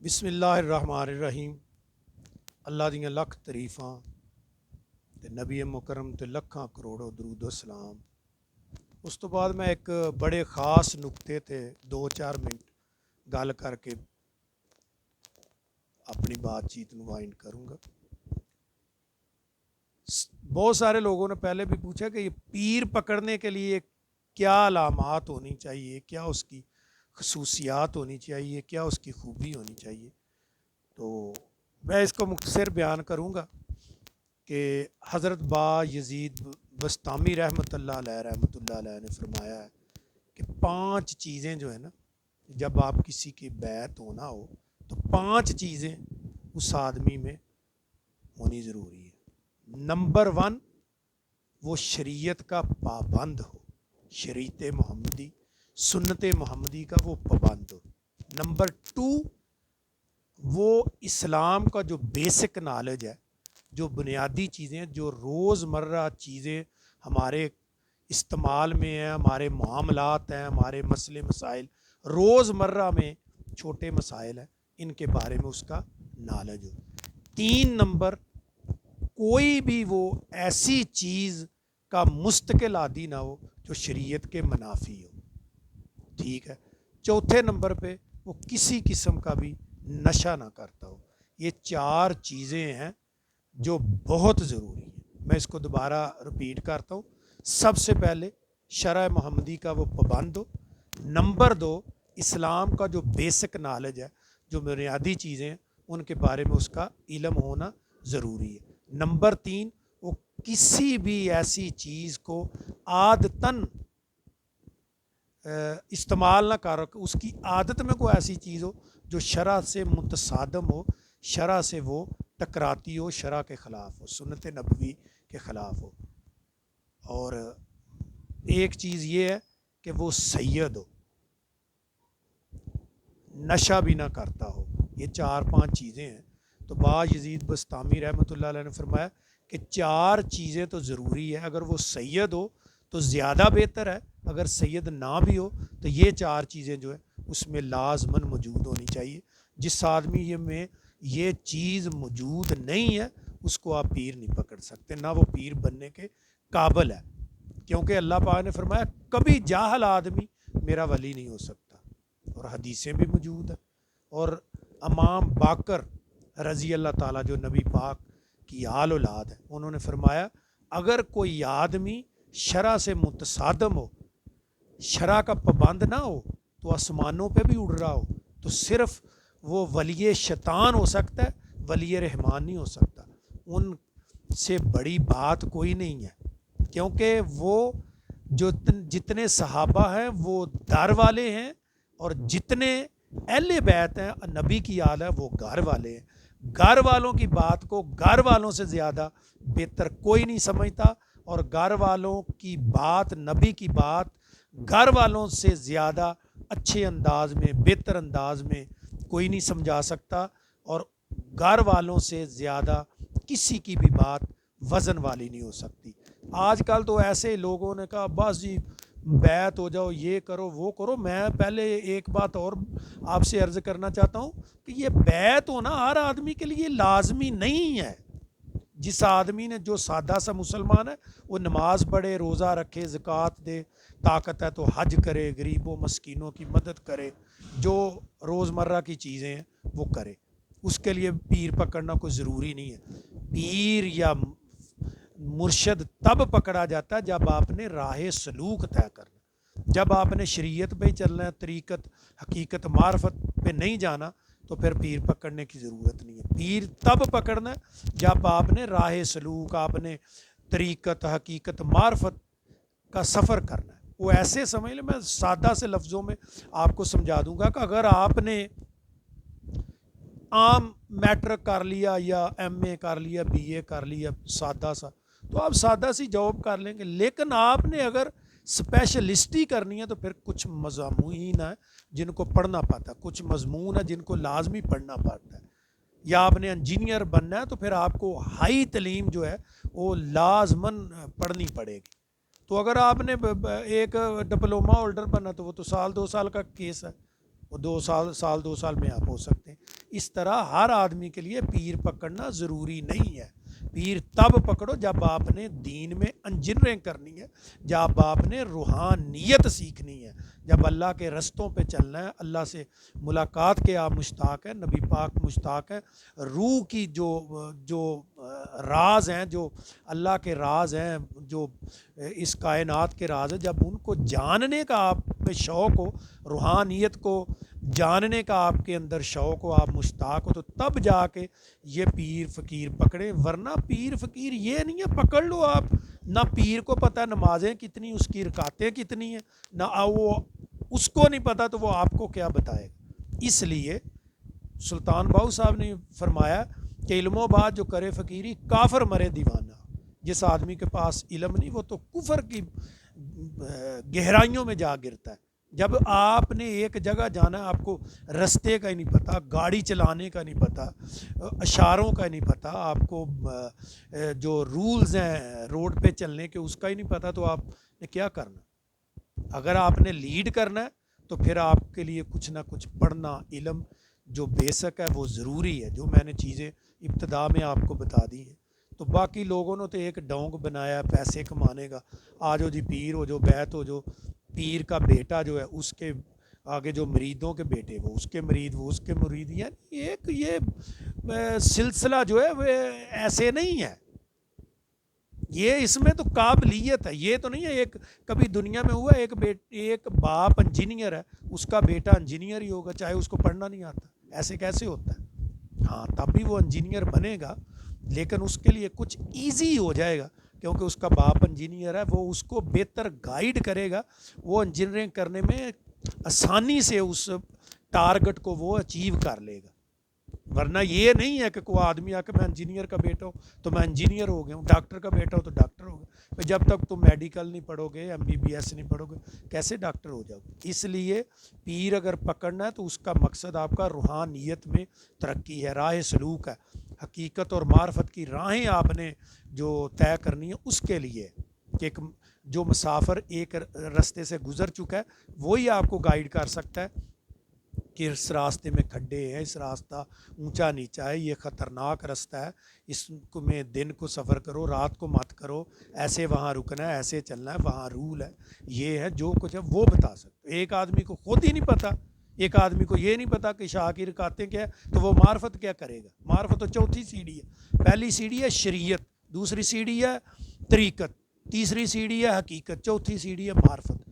بسم اللہ الرحمن الرحیم۔ اللہ دیاں لکھ تریفاں تے نبی مکرم تے لکھاں کروڑوں درود و سلام۔ اس تو بعد میں ایک بڑے خاص نقطے تے 2-4 منٹ گل کر کے اپنی بات چیت نو وائنڈ کروں گا۔ بہت سارے لوگوں نے پہلے بھی پوچھا کہ یہ پیر پکڑنے کے لیے کیا علامات ہونی چاہیے، کیا اس کی خصوصیات ہونی چاہیے، کیا اس کی خوبی ہونی چاہیے۔ تو میں اس کو مختصر بیان کروں گا کہ حضرت با یزید بستامی رحمۃ اللہ علیہ نے فرمایا ہے کہ 5 چیزیں جو ہے نا، جب آپ کسی کی بیعت ہونا ہو تو 5 چیزیں اس آدمی میں ہونی ضروری ہے۔ نمبر 1، وہ شریعت کا پابند ہو، شریعت محمدی سنت محمدی کا وہ پابند ہو۔ نمبر 2، وہ اسلام کا جو بیسک نالج ہے، جو بنیادی چیزیں، جو روز مرہ چیزیں ہمارے استعمال میں ہیں، ہمارے معاملات ہیں، ہمارے مسئلے مسائل روز مرہ میں چھوٹے مسائل ہیں، ان کے بارے میں اس کا نالج ہو۔ 3 نمبر، کوئی بھی وہ ایسی چیز کا مستقل عادی نہ ہو جو شریعت کے منافی ہو، ٹھیک ہے۔ چوتھے نمبر پہ وہ کسی قسم کا بھی نشہ نہ کرتا ہو۔ یہ 4 چیزیں ہیں جو بہت ضروری ہیں۔ میں اس کو دوبارہ رپیٹ کرتا ہوں۔ سب سے پہلے شرع محمدی کا وہ پابند ہو۔ نمبر 2، اسلام کا جو بیسک نالج ہے، جو بنیادی چیزیں ہیں، ان کے بارے میں اس کا علم ہونا ضروری ہے۔ نمبر 3، وہ کسی بھی ایسی چیز کو عادتاً استعمال نہ کر، اس کی عادت میں کوئی ایسی چیز ہو جو شرع سے متصادم ہو، شرع سے وہ ٹکراتی ہو، شرع کے خلاف ہو، سنت نبوی کے خلاف ہو۔ اور ایک چیز یہ ہے کہ وہ سید ہو، نشہ بھی نہ کرتا ہو۔ یہ 4-5 چیزیں ہیں۔ تو با یزید بستامی رحمۃ اللہ علیہ نے فرمایا کہ 4 چیزیں تو ضروری ہے۔ اگر وہ سید ہو تو زیادہ بہتر ہے، اگر سید نہ بھی ہو تو یہ 4 چیزیں جو ہے اس میں لازماً موجود ہونی چاہیے۔ جس آدمی میں یہ چیز موجود نہیں ہے اس کو آپ پیر نہیں پکڑ سکتے، نہ وہ پیر بننے کے قابل ہے، کیونکہ اللہ پاک نے فرمایا کبھی جاہل آدمی میرا ولی نہیں ہو سکتا، اور حدیثیں بھی موجود ہیں۔ اور امام باقر رضی اللہ تعالیٰ جو نبی پاک کی آل اولاد ہے، انہوں نے فرمایا اگر کوئی آدمی شرع سے متصادم ہو، شرع کا پابند نہ ہو، تو آسمانوں پہ بھی اڑ رہا ہو، تو صرف وہ ولی شیطان ہو سکتا ہے، ولی رحمان نہیں ہو سکتا۔ ان سے بڑی بات کوئی نہیں ہے، کیونکہ وہ جو جتنے صحابہ ہیں وہ در والے ہیں، اور جتنے اہل بیت ہیں نبی کی آل ہے وہ گھر والے ہیں۔ گھر والوں کی بات کو گھر والوں سے زیادہ بہتر کوئی نہیں سمجھتا، اور گھر والوں کی بات، نبی کی بات گھر والوں سے زیادہ اچھے انداز میں، بہتر انداز میں کوئی نہیں سمجھا سکتا، اور گھر والوں سے زیادہ کسی کی بھی بات وزن والی نہیں ہو سکتی۔ آج کل تو ایسے لوگوں نے کہا بس جی بیعت ہو جاؤ، یہ کرو وہ کرو۔ میں پہلے ایک بات اور آپ سے عرض کرنا چاہتا ہوں کہ یہ بیعت ہونا ہر آدمی کے لیے لازمی نہیں ہے۔ جس آدمی نے، جو سادہ سا مسلمان ہے، وہ نماز پڑھے، روزہ رکھے، زکوٰۃ دے، طاقت ہے تو حج کرے، غریبوں مسکینوں کی مدد کرے، جو روزمرہ کی چیزیں ہیں وہ کرے، اس کے لیے پیر پکڑنا کوئی ضروری نہیں ہے۔ پیر یا مرشد تب پکڑا جاتا ہے جب آپ نے راہ سلوک طے کرنا، جب آپ نے شریعت پہ ہی چلنا ہے، طریقت حقیقت معرفت پہ نہیں جانا، تو پھر پیر پکڑنے کی ضرورت نہیں ہے۔ پیر تب پکڑنا ہے جب آپ نے راہ سلوک، آپ نے طریقت حقیقت معرفت کا سفر کرنا ہے۔ وہ ایسے سمجھ لیں، میں سادہ سے لفظوں میں آپ کو سمجھا دوں گا کہ اگر آپ نے عام میٹرک کر لیا یا ایم اے کر لیا، بی اے کر لیا سادہ سا، تو آپ سادہ سی جاب کر لیں گے، لیکن آپ نے اگر اسپیشلسٹی کرنی ہے تو پھر کچھ مضامین ہیں جن کو پڑھنا پڑتا ہے، کچھ مضمون ہے جن کو لازمی پڑھنا پڑتا ہے، یا آپ نے انجینئر بننا ہے تو پھر آپ کو ہائی تعلیم جو ہے وہ لازماً پڑھنی پڑے گی۔ تو اگر آپ نے ایک ڈپلوما ہولڈر بننا تو وہ تو 1-2 سال کا کیس ہے، وہ 2 سال میں آپ ہو سکتے ہیں۔ اس طرح ہر آدمی کے لیے پیر پکڑنا ضروری نہیں ہے. پیر تب پکڑو جب آپ نے دین میں انجینئرنگ کرنی ہے، جب آپ نے روحانیت سیکھنی ہے، جب اللہ کے رستوں پہ چلنا ہے، اللہ سے ملاقات کے آپ مشتاق ہیں، نبی پاک مشتاق ہیں، روح کی جو راز ہیں، جو اللہ کے راز ہیں، جو اس کائنات کے راز ہیں، جب ان کو جاننے کا آپ میں شوق ہو، روحانیت کو جاننے کا آپ کے اندر شوق ہو، آپ مشتاق ہو، تو تب جا کے یہ پیر فقیر پکڑیں. ورنہ پیر فقیر یہ نہیں ہے پکڑ لو آپ، نہ پیر کو پتہ نمازیں کتنی، اس کی رکعتیں کتنی ہیں، نہ وہ اس کو نہیں پتہ تو وہ آپ کو کیا بتائے گا. اس لیے سلطان باؤ صاحب نے فرمایا کہ علم و بات جو کرے فقیری کافر مرے دیوانہ. جس آدمی کے پاس علم نہیں وہ تو کفر کی گہرائیوں میں جا گرتا ہے. جب آپ نے ایک جگہ جانا ہے، آپ کو رستے کا ہی نہیں پتہ، گاڑی چلانے کا نہیں پتہ، اشاروں کا نہیں پتہ، آپ کو جو رولز ہیں روڈ پہ چلنے کے اس کا ہی نہیں پتہ، تو آپ نے کیا کرنا؟ اگر آپ نے لیڈ کرنا ہے تو پھر آپ کے لیے کچھ نہ کچھ پڑھنا، علم جو بیسک ہے وہ ضروری ہے، جو میں نے چیزیں ابتدا میں آپ کو بتا دی ہیں. تو باقی لوگوں نے تو ایک ڈونگ بنایا پیسے کمانے کا، آجو جی پیر ہو جو، بیت ہو جو، پیر کا بیٹا جو ہے اس کے آگے جو مریدوں کے بیٹے وہ اس کے مرید، وہ اس کے مرید. یعنی ایک یہ سلسلہ جو ہے وہ ایسے نہیں ہے، یہ اس میں تو قابلیت ہے. یہ تو نہیں ہے ایک کبھی دنیا میں ہوا ایک باپ انجینئر ہے، اس کا بیٹا انجینئر ہی ہوگا چاہے اس کو پڑھنا نہیں آتا. ایسے کیسے ہوتا ہے؟ ہاں تب بھی وہ انجینئر بنے گا، لیکن اس کے لیے کچھ ایزی ہو جائے گا کیونکہ اس کا باپ انجینئر ہے، وہ اس کو بہتر گائیڈ کرے گا، وہ انجینئرنگ کرنے میں آسانی سے اس ٹارگٹ کو وہ اچیو کر لے گا. ورنہ یہ نہیں ہے کہ کوئی آدمی آ کے میں انجینئر کا بیٹا ہوں تو میں انجینئر ہو گیا ہوں، ڈاکٹر کا بیٹا ہوں تو ڈاکٹر ہو گیا. جب تک تم میڈیکل نہیں پڑھو گے، MBBS نہیں پڑھو گے، کیسے ڈاکٹر ہو جاؤ گے؟ اس لیے پیر اگر پکڑنا ہے تو اس کا مقصد آپ کا روحانیت میں ترقی ہے، راہ سلوک ہے، حقیقت اور معرفت کی راہیں آپ نے جو طے کرنی ہے اس کے لیے. کہ ایک جو مسافر ایک رستے سے گزر چکا ہے وہی آپ کو گائیڈ کر سکتا ہے کہ اس راستے میں کھڈے ہیں، اس راستہ اونچا نیچا ہے، یہ خطرناک رستہ ہے، اس کو میں دن کو سفر کرو رات کو مت کرو، ایسے وہاں رکنا ہے، ایسے چلنا ہے، وہاں رول ہے، یہ ہے، جو کچھ ہے وہ بتا سکتے. ایک آدمی کو خود ہی نہیں پتہ، ایک آدمی کو یہ نہیں پتا کہ شاہ کی رکعتیں کیا ہے تو وہ معرفت کیا کرے گا؟ معرفت تو چوتھی سیڑھی ہے. پہلی سیڑھی ہے شریعت، دوسری سیڑھی ہے طریقت، تیسری سیڑھی ہے حقیقت، چوتھی سیڑھی ہے معرفت.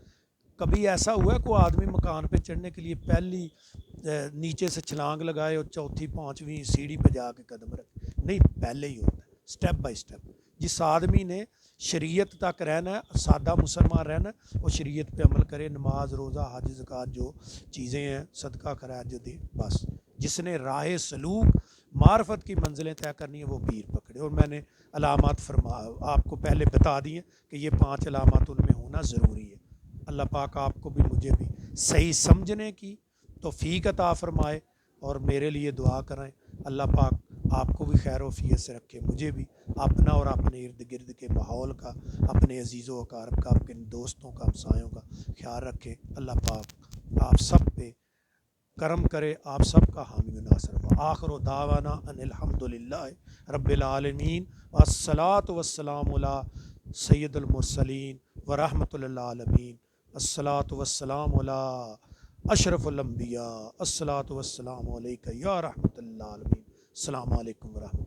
کبھی ایسا ہوا ہے کوئی آدمی مکان پہ چڑھنے کے لیے پہلی نیچے سے چھلانگ لگائے اور چوتھی پانچویں سیڑھی پہ جا کے قدم رکھے؟ نہیں، پہلے ہی ہوتا ہے سٹیپ بائی سٹیپ. جس آدمی نے شریعت تک رہنا ہے، سادہ مسلمان رہنا ہے، وہ شریعت پہ عمل کرے، نماز روزہ حج زکوٰۃ جو چیزیں ہیں صدقہ خیرات جو دے. بس جس نے راہ سلوک معرفت کی منزلیں طے کرنی ہے وہ پیر پکڑے. اور میں نے علامات آپ کو پہلے بتا دی ہیں کہ یہ 5 علامات ان میں ہونا ضروری ہے. اللہ پاک آپ کو بھی مجھے بھی صحیح سمجھنے کی توفیق عطا فرمائے اور میرے لیے دعا کریں. اللہ پاک آپ کو بھی خیر و عافیت سے رکھے، مجھے بھی اپنا اور اپنے ارد گرد کے ماحول کا، اپنے عزیز و اقارب کا، اپنے دوستوں کا، ہمسایوں کا خیال رکھے. اللہ پاک آپ سب پہ کرم کرے، آپ سب کا حامی و ناصر ہو. آخر دعوانا ان الحمدللہ رب العالمین والصلاۃ والسلام علی سید المرسلین ورحمۃ للعالمین. الصلاۃ والسلام علی اشرف الانبیاء. الصلاۃ والسلام علیک یا رحمۃ اللہ العالمین. السلام علیکم ورحمۃ اللہ.